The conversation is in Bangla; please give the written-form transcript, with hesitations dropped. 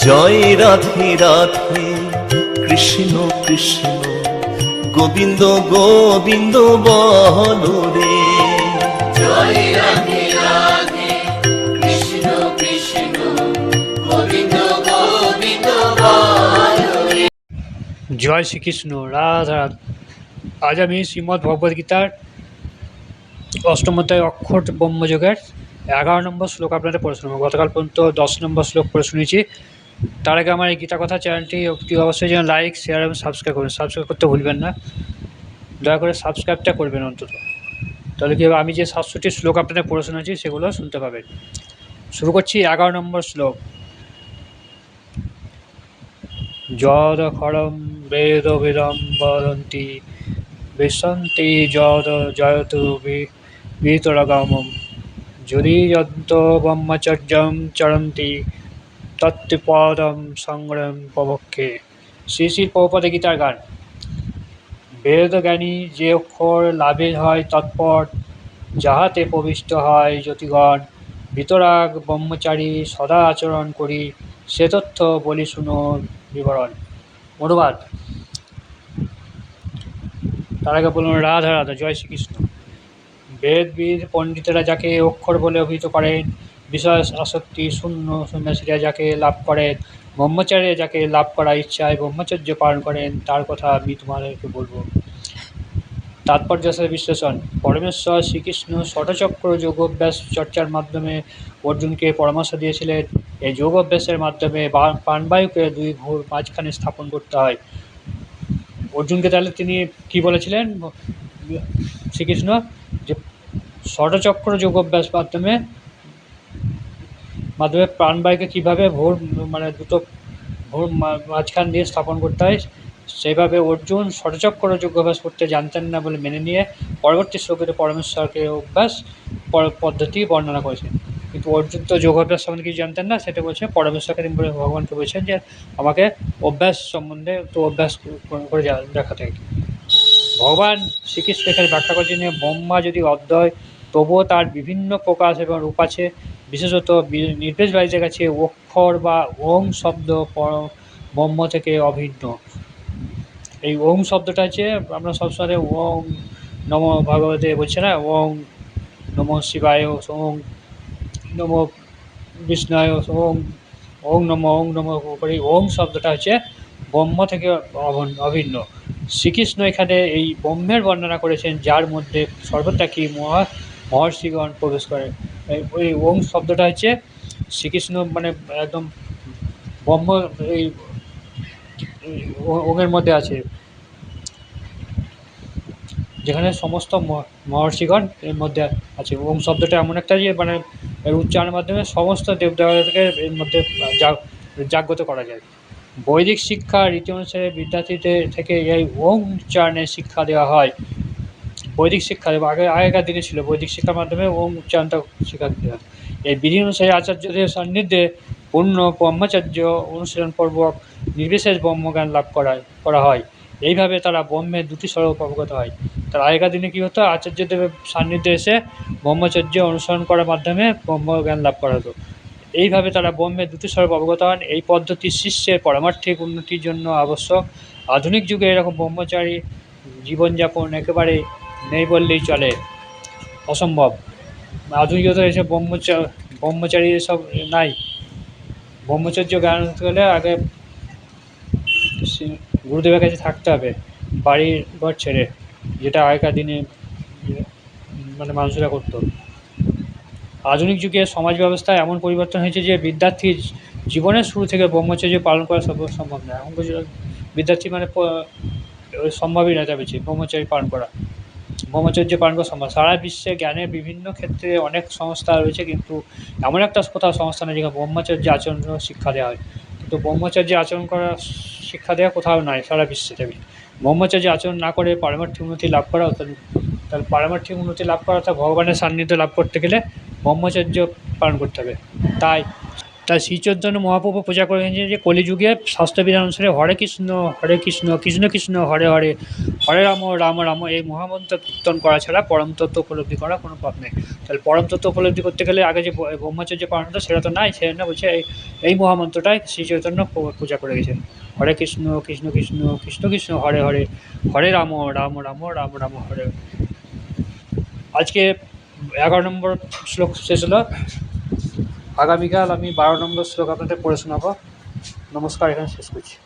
জয় রাধে রাধে কৃষ্ণ কৃষ্ণ গোবিন্দ গোবিন্দ বলো রে। জয় রাধে রাধে কৃষ্ণ কৃষ্ণ গোবিন্দ গোবিন্দ বলো রে। জয় শ্রীকৃষ্ণ, রাধা রাধা। আজ আমি শ্রীমদ্ ভগবদ গীতার অষ্টম অধ্যায় অক্ষর ব্রহ্মযোগের 11 নম্বর শ্লোক আপনাদের পড়ে শোনাবো। গতকাল পর্যন্ত 10 নম্বর শ্লোক পড়ে শুনেছি। তার আগে আমার এই গীতা কথা চ্যানেলটি একটি অবশ্যই যেন লাইক, শেয়ার এবং সাবস্ক্রাইব করবেন। সাবস্ক্রাইব করতে ভুলবেন না, দয়া করে সাবস্ক্রাইবটা করবেন অন্তত। তাহলে কি হবে, আমি যে 700টি শ্লোক আপনাদের পড়ে শোনাচ্ছি সেগুলো শুনতে পাবেন। শুরু করছি 11 নম্বর শ্লোক। যদ খড়ম বেদ বেদম বদন্তি বিশন্তি যদ জয়তু বিতরগমম যদি যন্ত ব্রহ্মচর্যম চরন্তি তত্ত্বপদম সংগ্রাম প্রবক্ষে। শ্রী শ্রী প্রভুপাদ গীতার গান। বেদ জ্ঞানী যে অক্ষর লাভে হয় তৎপর, যাহাতে প্রবিষ্ট হয় জ্যোতিগণ। বিতরাগ ব্রহ্মচারী সদা আচরণ করি, সে তথ্য বলি শুনো বিবরণ। অনুবাদ। তার আগে বলুন রাধা রাধা, জয় শ্রীকৃষ্ণ। বেদবিদ পণ্ডিতেরা যাকে অক্ষর বলে অভিহিত করেন, বিষয় আসক্তি শূন্য সন্ন্যাসীরা যাকে লাভ করেন, ব্রহ্মচারী যাকে লাভ করার ইচ্ছায় ব্রহ্মচর্য পালন করেন, তার কথা আমি তোমাদেরকে বলবো। তাৎপর্য বিশ্লেষণ। পরমেশ্বর শ্রীকৃষ্ণ ষটচক্র যোগাভ্যাস চর্চার মাধ্যমে অর্জুনকে পরামর্শ দিয়েছিলেন। এই যোগাভ্যাসের মাধ্যমে প্রাণবায়ুকে দুই ভুঁর মাঝখানে স্থাপন করতে হয়। অর্জুনকে তাহলে তিনি কি বলেছিলেন শ্রীকৃষ্ণ, যে ষটচক্র যোগাভ্যাস মাধ্যমে প্রাণবায়ুকে কীভাবে ভোর দুটো ভোর মাঝখান দিয়ে স্থাপন করতে হয়, সেইভাবে অর্জুন ষটচক্র যোগাভ্যাস করতে জানতেন না বলে মেনে নিয়ে পরবর্তী শ্লোকে পরমেশ্বরকে অভ্যাস পদ্ধতি বর্ণনা করেছেন। কিন্তু অর্জুন তো যোগাভ্যাস সম্বন্ধে কিছু জানতেন না, সেটা বলছে পরমেশ্বরকে তিনি ভগবানকে বলছেন যে আমাকে অভ্যাস সম্বন্ধে তো অভ্যাস করে দেখাতে হয়। ভগবান শ্রীকৃষ্ণ এখানে ব্যাখ্যা করছেন যে ব্রহ্মা যদি অদ্বয়, তবুও তার বিভিন্ন প্রকাশ এবং রূপ আছে। বিশেষত নির্দেশবাদীদের কাছে অক্ষর বা ওং শব্দ ব্রহ্ম থেকে অভিন্ন। এই ওং শব্দটা হচ্ছে আমরা সবসময় ওং নম ভগবতে বলছে না, ওং নম শিবায়, ওং নম বিষ্ণায়, ওং নম করি। ওং শব্দটা হচ্ছে ব্রহ্ম থেকে অভিন্ন। শ্রীকৃষ্ণ এখানে এই ব্রহ্মের বর্ণনা করেছেন, যার মধ্যে সর্বত্র কি মহর্ষিগণ প্রবেশ করেন। ওই ওং শব্দটা হচ্ছে শ্রীকৃষ্ণ একদম ব্রহ্ম এই ওঙের মধ্যে আছে, যেখানে সমস্ত মহর্ষিগণ এর মধ্যে আছে। ওম শব্দটা এমন একটা যে এর উচ্চারণের মাধ্যমে সমস্ত দেবদেবতাকে এর মধ্যে জাগ্রত করা যায়। বৈদিক শিক্ষা রীতি অনুসারে বিদ্যার্থীদের থেকে এই ওম উচ্চারণের শিক্ষা দেওয়া হয়। বৈদিক শিক্ষা আগেকার দিনে ছিল, বৈদিক শিক্ষার মাধ্যমে ওম উচ্চারণটা শিক্ষা দিতে হয়। এই বিধি অনুসারে আচার্যদের সান্নিধ্যে পূর্ণ ব্রহ্মচর্য অনুশীলনপূর্বক নির্বিশেষ ব্রহ্মজ্ঞান লাভ করা হয়। এইভাবে তারা ব্রহ্মের দুটি স্বরূপ অবগত হয়। তার আগেকার দিনে কী হতো, আচার্যদের সান্নিধ্যে এসে ব্রহ্মচর্য অনুসরণ করার মাধ্যমে ব্রহ্মজ্ঞান লাভ করা হতো। এইভাবে তারা ব্রহ্মের দুটি স্বরূপ অবগত হন। এই পদ্ধতি শিষ্যের পারমার্থিক উন্নতির জন্য আবশ্যক। আধুনিক যুগে এরকম ব্রহ্মচারী জীবনযাপন একেবারে নেই বললেই চলে, অসম্ভব। আধুনিকতা এসে ব্রহ্মচারী এসব নাই। ব্রহ্মচর্য জ্ঞান হতে গেলে আগে গুরুদেবের কাছে থাকতে হবে, বাড়ির ঘর ছেড়ে, যেটা আগেকার দিনে মানুষেরা করতো। আধুনিক যুগে সমাজ ব্যবস্থা এমন পরিবর্তন হয়েছে যে বিদ্যার্থীর জীবনের শুরু থেকে ব্রহ্মচর্য পালন করা সম্ভব নয়। এখন বিদ্যার্থী সম্ভবই না যাবে ব্রহ্মচর্য পালন করা সম্ভব। সারা বিশ্বে জ্ঞানের বিভিন্ন ক্ষেত্রে অনেক সংস্থা রয়েছে, কিন্তু এমন একটা কোথাও সংস্থা নেই যেখানে ব্রহ্মচর্য আচরণ শিক্ষা দেওয়া হয়। কিন্তু ব্রহ্মচর্য আচরণ করার শিক্ষা দেওয়া কোথাও নাই সারা বিশ্বে। ব্রহ্মচর্য আচরণ না করে পারমার্থিক উন্নতি লাভ করা, তাহলে পারমার্থিক উন্নতি লাভ করা অর্থাৎ ভগবানের সান্নিধ্য লাভ করতে গেলে ব্রহ্মচর্য পালন করতে হবে। তাই তাই শ্রীচৈতন্য মহাপ্রভু পূজা করে গেছেন যে কলিযুগে শাস্ত্রবিধান অনুসারে হরে কৃষ্ণ কৃষ্ণ কৃষ্ণ হরে হরে হরে রাম রাম রাম এই মহামন্ত্র কীর্তন করা ছাড়া পরম তত্ত্ব উপলব্ধি করা কোনো পথ নেই। তাহলে পরম তত্ত্ব উপলব্ধি করতে গেলে আগে যে ব্রহ্মচর্য পালন হতো সেটা তো নাই, সেজন্য বলছে এই মহামন্ত্রটাই শ্রী চৈতন্য পূজা করে গেছেন। হরে কৃষ্ণ কৃষ্ণ কৃষ্ণ কৃষ্ণ কৃষ্ণ হরে হরে হরে রাম রাম রাম রাম রাম হরে। আজকে 11 নম্বর শ্লোক শেষ হলো। আগামীকাল আমি 12 নম্বর শ্লোক আপনাদের পড়ে শোনাবো। নমস্কার, এখানে শেষ করছি।